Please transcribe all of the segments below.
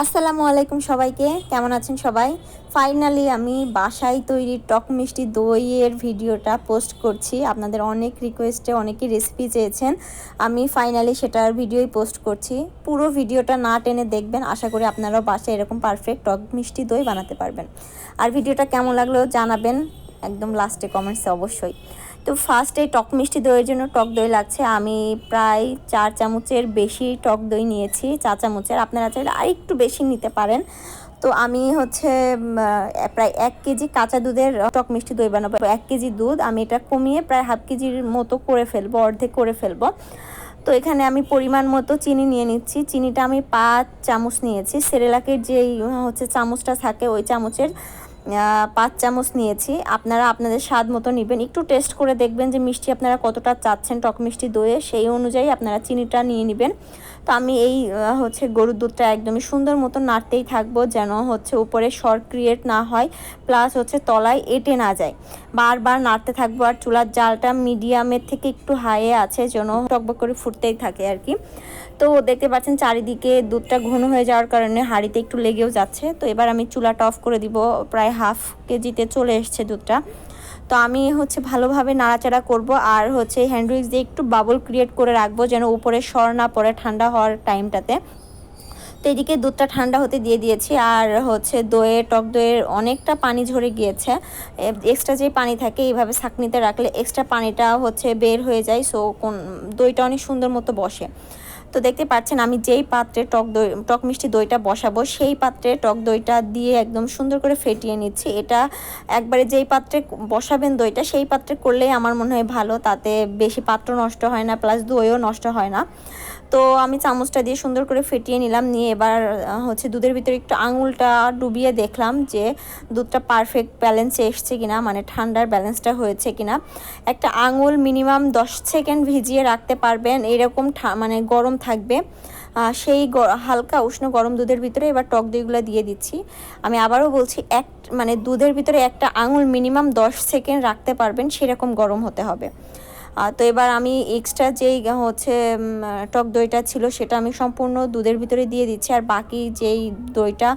আসসালামু আলাইকুম সবাইকে, কেমন আছেন সবাই? ফাইনালি আমি বাসায় তৈরি টক মিষ্টি দইয়ের ভিডিওটা পোস্ট করছি। আপনাদের অনেক রিকোয়েস্টে অনেকেই রেসিপি চেয়েছেন, আমি ফাইনালি সেটার ভিডিওই পোস্ট করছি। পুরো ভিডিওটা না টেনে দেখবেন, আশা করি আপনারাও বাসায় এরকম পারফেক্ট টক মিষ্টি দই বানাতে পারবেন। আর ভিডিওটা কেমন লাগলো জানাবেন একদম লাস্টে কমেন্টসে অবশ্যই। তো ফার্স্টে টক মিষ্টি দইয়ের জন্য টক দই লাগছে। আমি প্রায় 4 চামচের বেশি টক দই নিয়েছি, 4 চামচের, আপনারা চাইলে আরেকটু বেশি নিতে পারেন। তো আমি প্রায় 1 কেজি কাঁচা দুধের টক মিষ্টি দই বানাবো। 1 কেজি দুধ আমি এটা কমিয়ে প্রায় হাফ কেজির মতো করে ফেলবো, অর্ধেক করে ফেলবো। তো এখানে আমি পরিমাণ মতো চিনি নিয়ে নিচ্ছি। চিনিটা আমি 5 চামচ নিয়েছি। সেরেলাকের যেই চামচটা থাকে ওই চামচের 5 চামচ নিয়েছি। আপনারা আপনাদের স্বাদ মতো নেবেন, একটু টেস্ট করে দেখবেন যে মিষ্টি আপনারা কতটা চাচ্ছেন টক মিষ্টি দইয়ে, সেই অনুযায়ী আপনারা চিনিটা নিয়ে নেবেন। তো আমি এই গরুর দুধটা একদমই সুন্দর মতো নাড়তেই থাকবো, যেন উপরে সর ক্রিয়েট না হয়, প্লাস তলায় এঁটে না যায়। বারবার নাড়তে থাকবো। আর চুলার জালটা মিডিয়ামের থেকে একটু হাইয়ে আছে, যেন টকবক করে ফুটতেই থাকে আর কি। তো দেখতে পাচ্ছেন চারিদিকে দুধটা ঘন হয়ে যাওয়ার কারণে হাঁড়িতে একটু লেগেও যাচ্ছে। তো এবার আমি চুলাটা অফ করে দিব। প্রায় হাফ কেজিতে চলে এসছে দুধটা। তো আমি ভালোভাবে নাড়াচাড়া করব, আর হ্যান্ড উইক্স দিয়ে একটু বাবল ক্রিয়েট করে রাখবো, যেন উপরে সর না পড়ে ঠান্ডা হওয়ার টাইমটাতে। তো এদিকে দুধটা ঠান্ডা হতে দিয়ে দিয়েছি। আর টক দইয়ের অনেকটা পানি ঝরে গিয়েছে। এক্সট্রা যে পানি থাকে এইভাবে ছাঁকনিতে রাখলে এক্সট্রা পানিটা বের হয়ে যায়, সো দইটা অনেক সুন্দর মতো বসে। তো দেখতে পাচ্ছেন আমি যেই পাত্রে টক মিষ্টি দইটা বসাবো সেই পাত্রে টক দইটা দিয়ে একদম সুন্দর করে ফেটিয়ে নিচ্ছি। এটা একবারে যেই পাত্রে বসাবেন দইটা সেই পাত্রে করলেই আমার মনে হয় ভালো, তাতে বেশি পাত্র নষ্ট হয় না, প্লাস দইও নষ্ট হয় না। তো আমি চামচটা দিয়ে সুন্দর করে ফেটিয়ে নিলাম। নিয়ে এবার দুধের ভিতরে একটু আঙুলটা ডুবিয়ে দেখলাম যে দুধটা পারফেক্ট ব্যালেন্সে এসছে কিনা, মানে ঠান্ডার ব্যালেন্সটা হয়েছে কিনা। একটা আঙুল মিনিমাম 10 সেকেন্ড ভিজিয়ে রাখতে পারবেন, এরকম মানে গরম থাকবে। সেই হালকা উষ্ণ গরম দুধের ভিতরে এবার টক দইগুলো দিয়ে দিচ্ছি। আমি আবারও বলছি, দুধের ভিতরে একটা আঙুল মিনিমাম 10 সেকেন্ড রাখতে পারবেন, সেরকম গরম হতে হবে। তো এবার আমি এক্সট্রা যেই টক দইটা ছিল সেটা আমি সম্পূর্ণ দুধের ভিতরে দিয়ে দিচ্ছি। আর বাকি যেই দইটা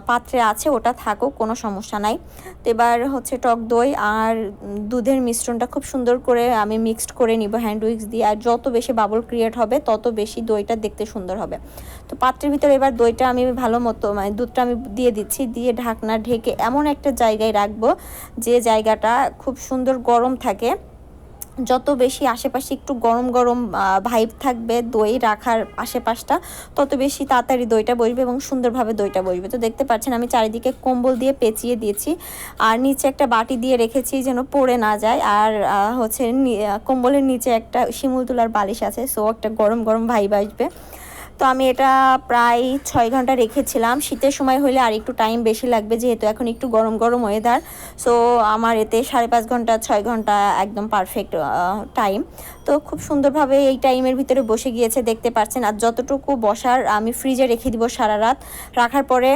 পাত্রে আছে ওটা থাকুক, কোনো সমস্যা নাই। তো এবার টক দই আর দুধের মিশ্রণটা খুব সুন্দর করে আমি মিক্সড করে নিব হ্যান্ড উইক্স দিয়ে। আর যত বেশি বাবল ক্রিয়েট হবে তত বেশি দইটা দেখতে সুন্দর হবে। তো পাত্রের ভিতরে এবার দইটা আমি ভালো মতো মানে দুধটা আমি দিয়ে দিচ্ছি, দিয়ে ঢাকনা ঢেকে এমন একটা জায়গায় রাখবো যে জায়গাটা খুব সুন্দর গরম থাকে। যত বেশি আশেপাশে একটু গরম গরম ভাইব থাকবে দই রাখার আশেপাশটা, তত বেশি তাড়াতাড়ি দইটা বসবে এবং সুন্দরভাবে দইটা বসবে। তো দেখতে পাচ্ছেন আমি চারিদিকে কম্বল দিয়ে পেঁচিয়ে দিয়েছি, আর নিচে একটা বাটি দিয়ে রেখেছি যেন পড়ে না যায়। আর কম্বলের নিচে একটা শিমুল তুলার বালিশ আছে, সো একটা গরম গরম ভাইব আসবে। তো আমি এটা প্রায় 6 ঘন্টা রেখেছিলাম। শীতের সময় হলে আর একটু টাইম বেশি লাগবে, যেহেতু এখন একটু গরম গরম ওয়েদার। সো আমার এতে 5.5 ঘন্টা 6 ঘন্টা একদম পারফেক্ট টাইম। তো খুব সুন্দরভাবে এই টাইমের ভিতরে বসে গিয়েছে দেখতে পাচ্ছেন। আর যতটুকু বসার আমি ফ্রিজে রেখে দিব সারা রাত, রাখার পরে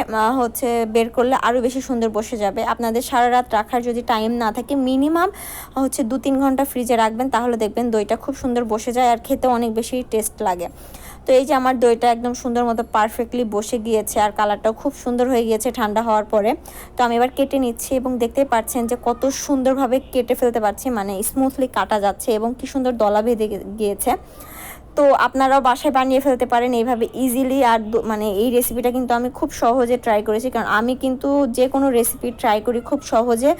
বের করলে আরও বেশি সুন্দর বসে যাবে। আপনাদের সারা রাত রাখার যদি টাইম না থাকে, মিনিমাম 2-3 ঘন্টা ফ্রিজে রাখবেন, তাহলে দেখবেন দইটা খুব সুন্দর বসে যায় আর খেতে অনেক বেশি টেস্ট লাগে। তো এই যে আমার দইটা একদম সুন্দর মতো পারফেক্টলি বসে গিয়েছে, আর কালারটাও খুব সুন্দর হয়ে গিয়েছে ঠান্ডা হওয়ার পরে। তো আমি এবার কেটে নিচ্ছি এবং দেখতে পাচ্ছেন যে কত সুন্দরভাবে কেটে ফেলতে পারছি, মানে স্মুথলি কাটা যাচ্ছে এবং কি সুন্দর দলা বেঁধে গিয়েছে। তো আপনারাও বাসায় বানিয়ে ফেলতে পারেন এইভাবে ইজিলি। আর মানে এই রেসিপিটা কিন্তু আমি খুব সহজে ট্রাই করেছি, কারণ আমি কিন্তু যে কোনো রেসিপি ট্রাই করি খুব সহজে,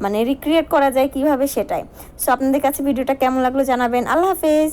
মানে রিক্রিয়েট করা যায় কিভাবে সেটাই। সো আপনাদের কাছে ভিডিওটা কেমন লাগলো জানাবেন। আল্লাহ হাফেজ।